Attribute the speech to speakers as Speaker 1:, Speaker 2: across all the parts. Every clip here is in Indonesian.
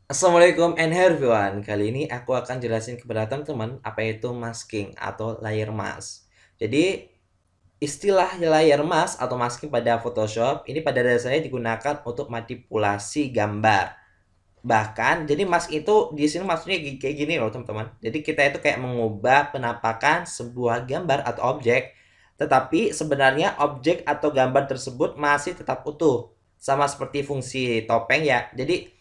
Speaker 1: Assalamualaikum and hello everyone. Kali ini aku akan jelasin kepada teman-teman apa itu masking atau layer mask. Jadi istilah layer mask atau masking pada Photoshop ini pada dasarnya digunakan untuk manipulasi gambar. Bahkan jadi mask itu di sini maksudnya kayak gini loh teman-teman. Jadi kita itu kayak mengubah penampakan sebuah gambar atau objek, tetapi sebenarnya objek atau gambar tersebut masih tetap utuh. Sama seperti fungsi topeng ya. Jadi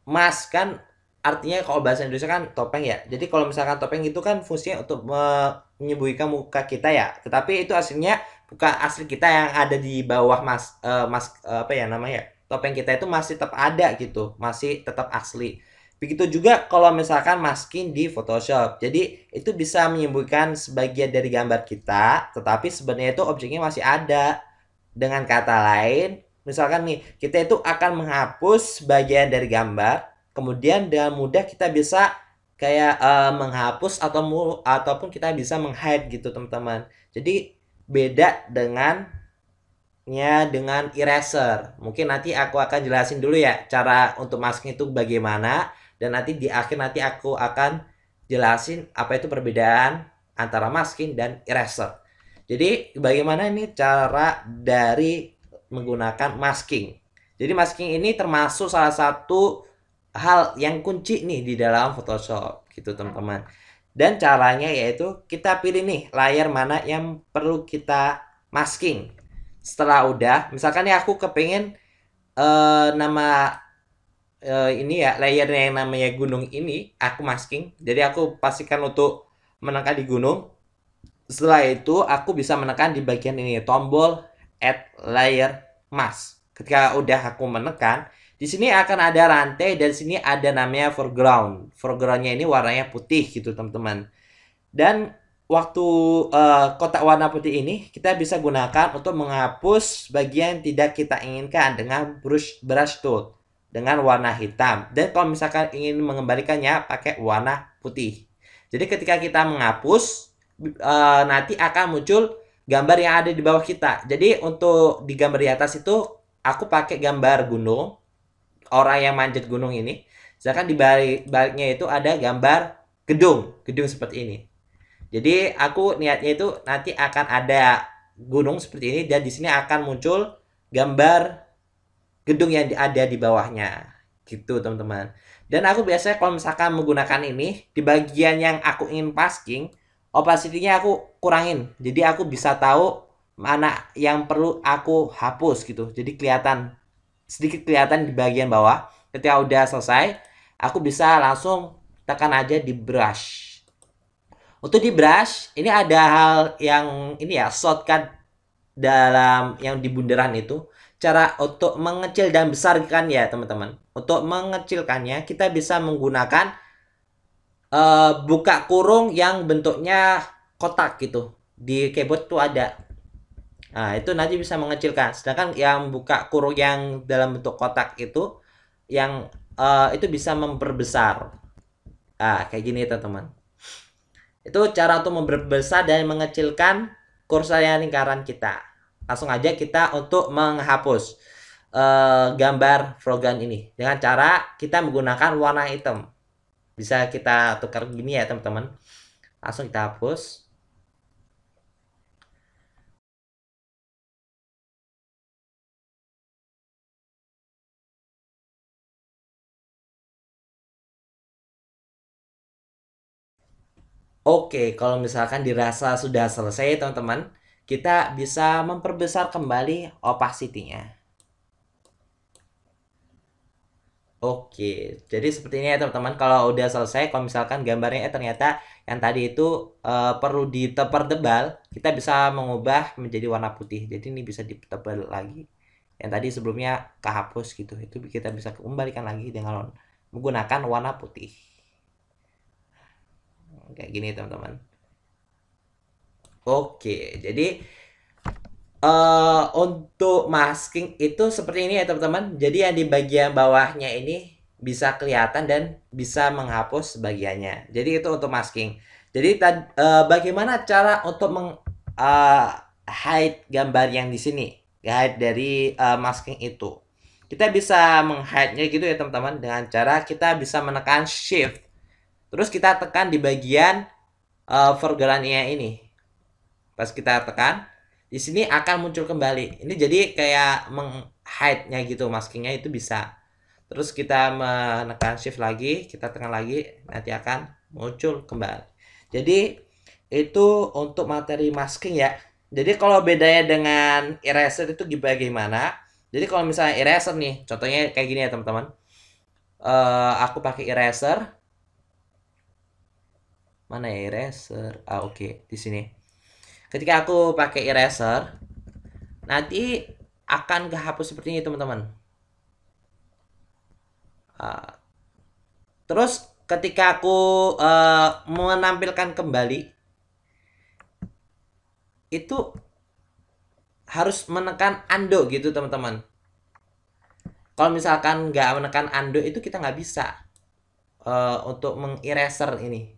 Speaker 1: Mas kan artinya kalau bahasa Indonesia kan topeng ya. Jadi kalau misalkan topeng itu kan fungsinya untuk menyembunyikan muka kita ya. Tetapi itu aslinya bukan asli kita yang ada di bawah apa ya namanya? Topeng kita itu masih tetap ada gitu, masih tetap asli. Begitu juga kalau misalkan masking di Photoshop. Jadi itu bisa menyembunyikan sebagian dari gambar kita, tetapi sebenarnya itu objeknya masih ada. Dengan kata lain, misalkan nih, kita itu akan menghapus bagian dari gambar, kemudian dengan mudah kita bisa kayak menghapus ataupun kita bisa menghide gitu teman-teman. Jadi beda dengan eraser. Mungkin nanti aku akan jelasin dulu ya cara untuk masking itu bagaimana, dan nanti di akhir nanti aku akan jelasin apa itu perbedaan antara masking dan eraser. Jadi bagaimana ini cara dari menggunakan masking. Jadi masking ini termasuk salah satu hal yang kunci nih di dalam Photoshop gitu teman-teman. Dan caranya yaitu kita pilih nih layar mana yang perlu kita masking. Setelah udah, misalkan ya aku kepengen nama ini ya layarnya yang namanya gunung ini aku masking. Jadi aku pastikan untuk menekan di gunung. Setelah itu aku bisa menekan di bagian ini tombol add layer mask. Ketika udah aku menekan, di sini akan ada rantai dan sini ada namanya foreground. Foregroundnya ini warnanya putih gitu teman-teman. Dan waktu kotak warna putih ini kita bisa gunakan untuk menghapus bagian tidak kita inginkan dengan brush tool dengan warna hitam. Dan kalau misalkan ingin mengembalikannya pakai warna putih. Jadi ketika kita menghapus nanti akan muncul gambar yang ada di bawah kita. Jadi untuk di gambar di atas itu aku pakai gambar gunung, orang yang manjat gunung ini. Sedangkan di baliknya itu ada gambar gedung seperti ini. Jadi aku niatnya itu nanti akan ada gunung seperti ini dan di sini akan muncul gambar gedung yang ada di bawahnya. Gitu teman-teman. Dan aku biasanya kalau misalkan menggunakan ini di bagian yang aku ingin masking, opacity-nya aku kurangin. Jadi aku bisa tahu mana yang perlu aku hapus gitu. Jadi sedikit kelihatan di bagian bawah. Ketika udah selesai, aku bisa langsung tekan aja di brush. Untuk di brush, ini ada hal yang ini ya, shortcut dalam yang di bundaran itu. Cara untuk mengecil dan besarkan ya teman-teman. Untuk mengecilkannya, kita bisa menggunakan buka kurung yang bentuknya kotak gitu. Di keyboard tuh ada. Nah, itu nanti bisa mengecilkan. Sedangkan yang buka kurung yang dalam bentuk kotak itu, yang itu bisa memperbesar. Ah, kayak gini teman-teman. Itu cara untuk memperbesar dan mengecilkan kursor lingkaran kita. Langsung aja kita untuk menghapus gambar foreground ini dengan cara kita menggunakan warna hitam. Bisa kita tukar gini ya teman-teman. Langsung kita hapus. Oke, kalau misalkan dirasa sudah selesai teman-teman, kita bisa memperbesar kembali opacity-nya. Oke, jadi seperti ini ya teman-teman. Kalau udah selesai, kalau misalkan gambarnya ternyata yang tadi itu perlu ditebal, kita bisa mengubah menjadi warna putih. Jadi ini bisa ditebal lagi. Yang tadi sebelumnya kehapus gitu, itu kita bisa kembalikan lagi dengan menggunakan warna putih. Kayak gini teman-teman. Oke, jadi untuk masking itu seperti ini ya teman-teman. Jadi yang di bagian bawahnya ini bisa kelihatan dan bisa menghapus bagiannya. Jadi itu untuk masking. Jadi bagaimana cara untuk hide gambar yang di sini, hide dari masking itu. Kita bisa menghide-nya gitu ya teman-teman, dengan cara kita bisa menekan shift. Terus kita tekan di bagian foreground-nya ini. Pas kita tekan, di sini akan muncul kembali. Ini jadi kayak menghide-nya gitu, maskingnya itu bisa. Terus kita menekan shift lagi, kita tekan lagi, nanti akan muncul kembali. Jadi itu untuk materi masking ya. Jadi kalau bedanya dengan eraser itu bagaimana? Jadi kalau misalnya eraser nih, contohnya kayak gini ya teman-teman. Aku pakai eraser. Mana ya eraser? Oke, di sini. Ketika aku pakai eraser, nanti akan kehapus seperti ini teman-teman. Terus ketika aku menampilkan kembali, itu harus menekan undo gitu teman-teman. Kalau misalkan nggak menekan undo itu kita nggak bisa untuk mengeraser ini.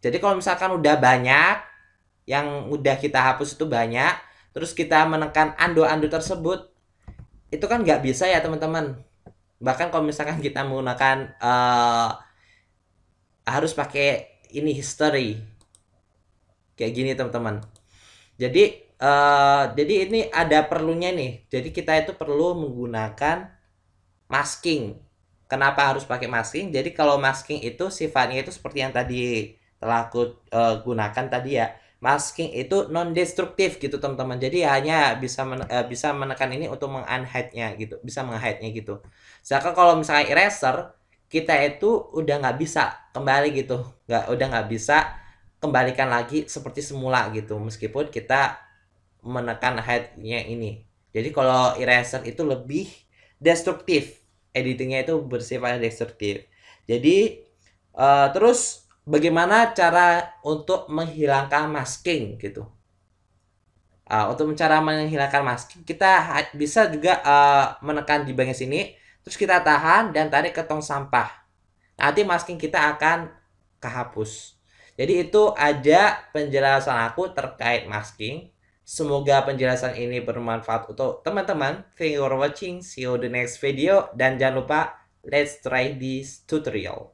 Speaker 1: Jadi kalau misalkan udah banyak yang udah kita hapus itu banyak, terus kita menekan undo tersebut, itu kan nggak bisa ya teman-teman. Bahkan kalau misalkan kita menggunakan harus pakai ini history kayak gini teman-teman. Jadi ini ada perlunya nih. Jadi kita itu perlu menggunakan masking. Kenapa harus pakai masking? Jadi kalau masking itu sifatnya itu seperti yang tadi telah aku gunakan tadi ya. Masking itu non destruktif gitu teman-teman. Jadi hanya bisa menekan ini untuk mengunhide-nya gitu, bisa menghide-nya gitu. Sedangkan kalau misalnya eraser, kita itu udah nggak bisa kembali gitu, udah nggak bisa kembalikan lagi seperti semula gitu, meskipun kita menekan hide-nya ini. Jadi kalau eraser itu lebih destruktif, editingnya itu bersifat destruktif. Jadi terus bagaimana cara untuk menghilangkan masking gitu? Untuk cara menghilangkan masking, kita bisa juga menekan di bagian sini, terus kita tahan dan tarik ke tong sampah. Nanti masking kita akan kehapus. Jadi itu aja penjelasan aku terkait masking. Semoga penjelasan ini bermanfaat untuk teman-teman. Thank you for watching. See you the next video. Dan jangan lupa, let's try this tutorial.